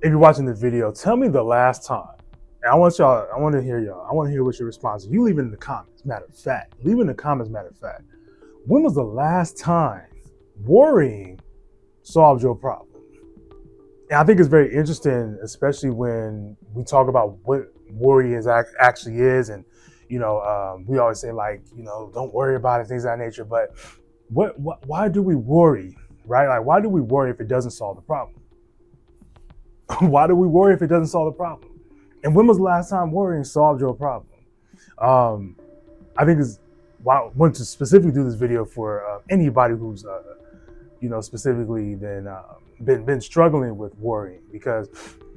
if you're watching this video, tell me the last time. And I want to hear y'all. I want to hear what your response is. You leave it in the comments, matter of fact. Leave it in the comments, matter of fact. When was the last time worrying solved your problem? And I think it's very interesting, especially when we talk about what worry actually is. And, we always say, like, don't worry about it, things of that nature. But why do we worry, right? Like, why do we worry if it doesn't solve the problem? Why do we worry if it doesn't solve the problem? And when was the last time worrying solved your problem? I think why I want to specifically do this video for anybody who's, specifically been struggling with worrying, because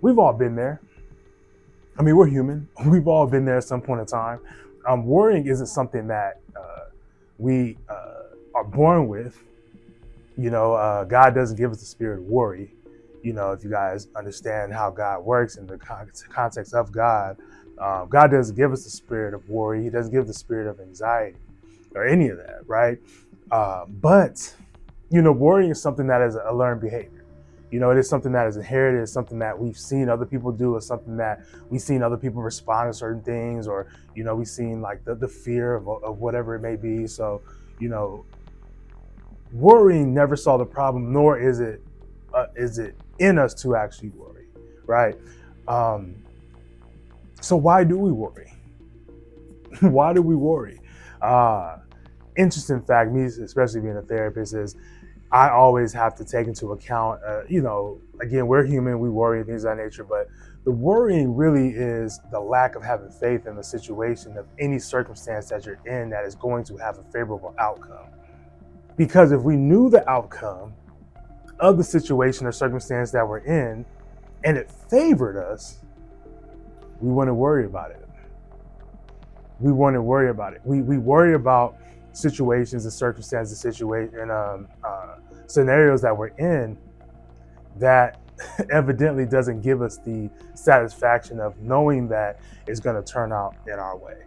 we've all been there. I mean, we're human. We've all been there at some point in time. Worrying isn't something that we are born with. God doesn't give us the spirit of worry. If you guys understand how God works in the context of God, God doesn't give us the spirit of worry. He doesn't give the spirit of anxiety or any of that, right? But worrying is something that is a learned behavior. It is something that is inherited. It's something that we've seen other people do. It's something that we've seen other people respond to certain things, or, we've seen like the fear of whatever it may be. So, worrying never solved the problem, nor is it in us to actually worry, right? So why do we worry? Why do we worry? Interesting fact, me especially being a therapist, is I always have to take into account, again, we're human, we worry, things of that nature, but the worrying really is the lack of having faith in the situation of any circumstance that you're in that is going to have a favorable outcome. Because if we knew the outcome of the situation or circumstance that we're in, and it favored us, we wouldn't worry about it. We wouldn't worry about it. We worry about situations and circumstances, scenarios that we're in that evidently doesn't give us the satisfaction of knowing that it's going to turn out in our way,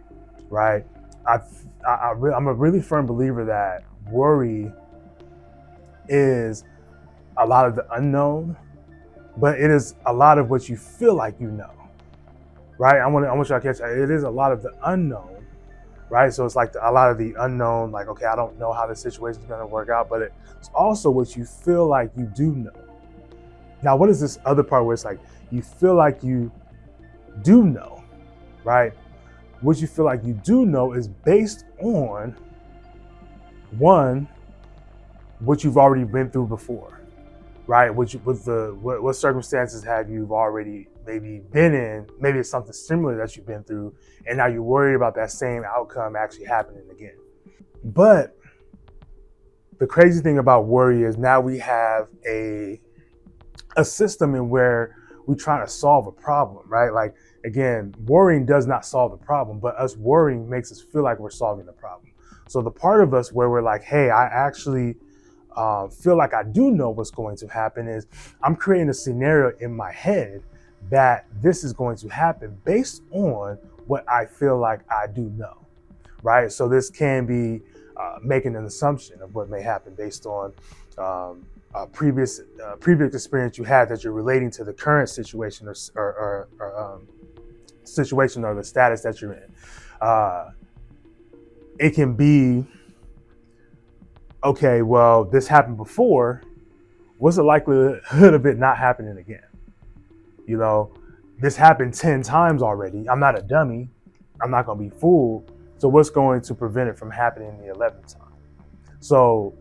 right? I'm a really firm believer that worry is a lot of the unknown, but it is a lot of what you feel like you know, right? I want y'all to catch that. It is a lot of the unknown, right? So it's like a lot of the unknown, like, okay, I don't know how the situation is going to work out, but it's also what you feel like you do know. Now, what is this other part where it's like you feel like you do know, right? What you feel like you do know is based on, one, what you've already been through before, right? What circumstances have you already maybe been in? Maybe it's something similar that you've been through, and now you're worried about that same outcome actually happening again. But the crazy thing about worry is now we have a system in where we try to solve a problem, right? Like, again, worrying does not solve the problem, but us worrying makes us feel like we're solving the problem. So the part of us where we're like, hey, I actually feel like I do know what's going to happen, is I'm creating a scenario in my head that this is going to happen based on what I feel like I do know, right? So this can be making an assumption of what may happen based on previous experience you had that you're relating to the current situation or situation or the status that you're in. It can be, okay, well, this happened before. What's the likelihood of it not happening again? This happened 10 times already. I'm not a dummy. I'm not going to be fooled. So what's going to prevent it from happening the 11th time? So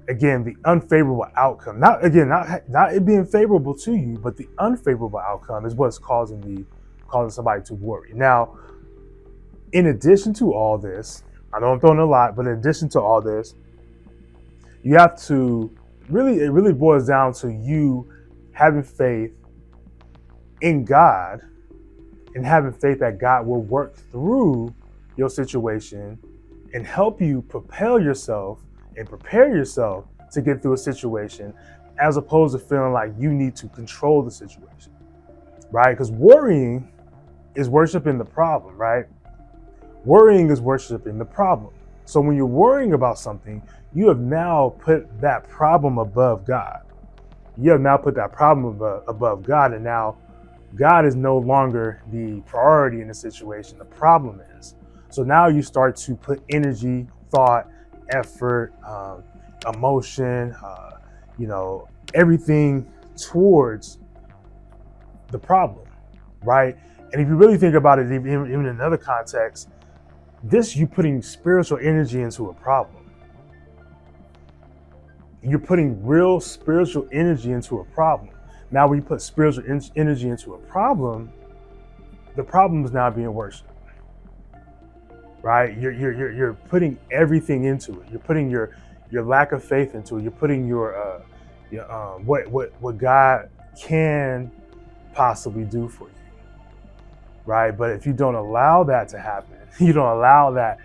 again, the unfavorable outcome, not it being favorable to you, but the unfavorable outcome is what's causing somebody to worry. Now, in addition to all this, I know I'm throwing a lot, but in addition to all this, you have to it really boils down to you having faith in God and having faith that God will work through your situation and help you propel yourself and prepare yourself to get through a situation, as opposed to feeling like you need to control the situation, right? Because worrying is worshiping the problem, right? Worrying is worshiping the problem. So when you're worrying about something, you have now put that problem above God, You have now put that problem above God, and now God is no longer the priority in the situation. The problem is. So now you start to put energy, thought, effort, emotion, you know, everything towards the problem, right? And if you really think about it, even in another context, this you putting spiritual energy into a problem. You're putting real spiritual energy into a problem. Now, when you put spiritual energy into a problem, the problem is now being worshipped, right? You're putting everything into it. You're putting your lack of faith into it. You're putting your what God can possibly do for you, right? But if you don't allow that to happen, you don't allow that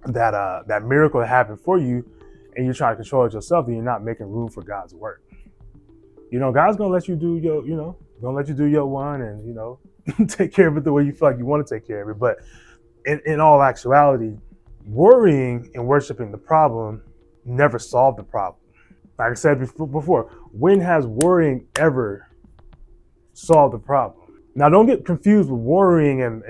that miracle to happen for you, and you're trying to control it yourself, then you're not making room for God's work. You know, God's gonna let you do your, gonna let you do your one, and take care of it the way you feel like you want to take care of it. But in all actuality, worrying and worshiping the problem never solved the problem. Like I said before, when has worrying ever solved the problem? Now, don't get confused with worrying and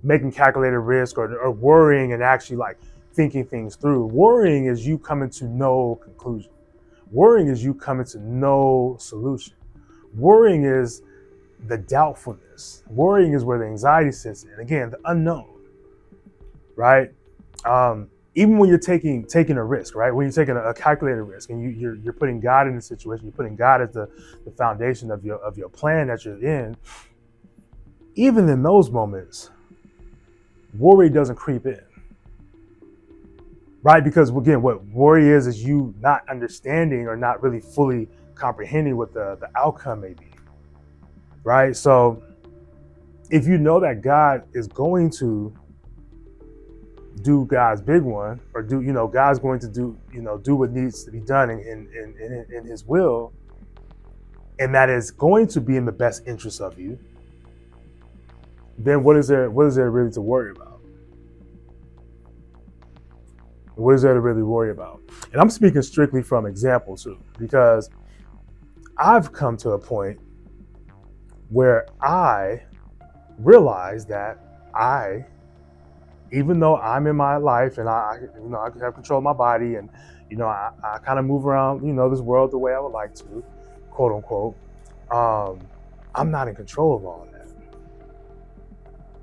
making calculated risk, or worrying and actually like thinking things through. Worrying is you coming to no conclusion. Worrying is you coming to no solution. Worrying is the doubtfulness. Worrying is where the anxiety sits in. Again, the unknown, right? Even when you're taking a risk, right? When you're taking a calculated risk, and you're putting God in the situation, you're putting God as the foundation of your plan that you're in. Even in those moments, worry doesn't creep in, right? Because again, what worry is you not understanding or not really fully comprehending what the outcome may be, right? So if you know that God is going to do God's big one, or God's going to do what needs to be done in His will, and that is going to be in the best interest of you, then what is there really to worry about? What is there to really worry about? And I'm speaking strictly from example too, because I've come to a point where I realize that even though I'm in my life and I have control of my body, and I kind of move around this world the way I would like to, quote unquote, I'm not in control of all that.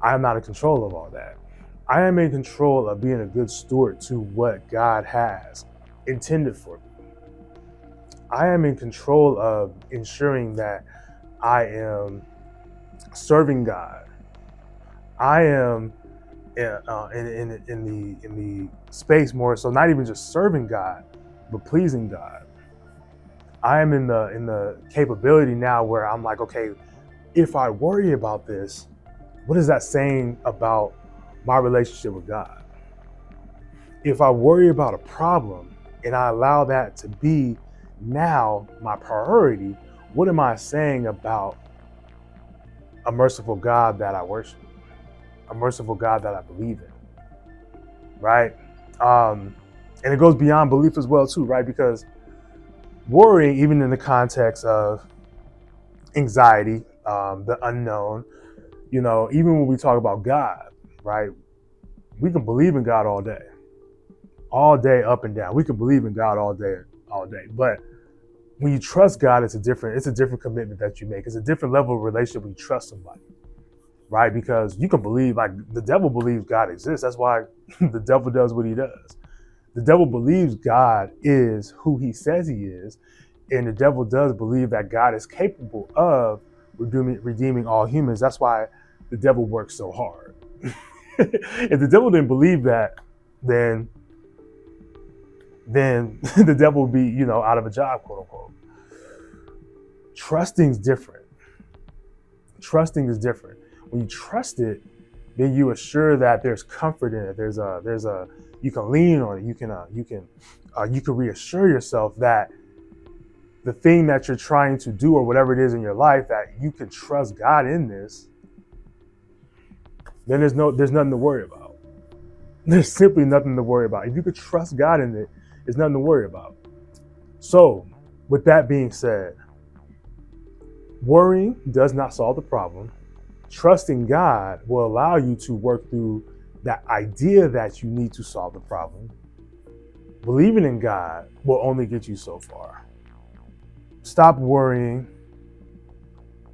I am not in control of all that. I am in control of being a good steward to what God has intended for me. I am in control of ensuring that I am serving God. I am in the space more so not even just serving God, but pleasing God. I am in the capability now where I'm like, okay, if I worry about this, what is that saying about my relationship with God? If I worry about a problem and I allow that to be now my priority, what am I saying about a merciful God that I worship, a merciful God that I believe in, right? And it goes beyond belief as well too, right? Because worrying, even in the context of anxiety, the unknown, even when we talk about God, right? We can believe in God all day, up and down. We can believe in God all day. But when you trust God, it's a different commitment that you make. It's a different level of relationship when you trust somebody, right? Because you can believe, like the devil believes God exists. That's why the devil does what he does. The devil believes God is who he says he is, and the devil does believe that God is capable of redeeming all humans. That's why the devil works so hard. If the devil didn't believe that, then the devil would be, out of a job, quote unquote. Trusting is different. Trusting is different. When you trust it, then you assure that there's comfort in it. There's a you can lean on it. You can reassure yourself that the thing that you're trying to do, or whatever it is in your life, that you can trust God in this. Then there's nothing to worry about. There's simply nothing to worry about. If you could trust God in it, there's nothing to worry about. So, with that being said, worrying does not solve the problem. Trusting God will allow you to work through that idea that you need to solve the problem. Believing in God will only get you so far. Stop worrying.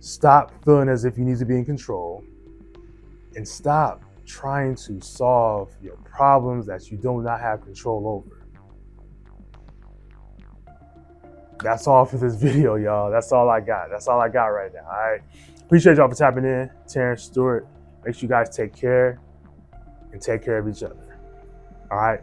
Stop feeling as if you need to be in control. And stop trying to solve your problems that you do not have control over. That's all for this video, y'all. That's all I got. That's all I got right now. All right. Appreciate y'all for tapping in. Terrence, Stewart. Make sure you guys take care and take care of each other. All right.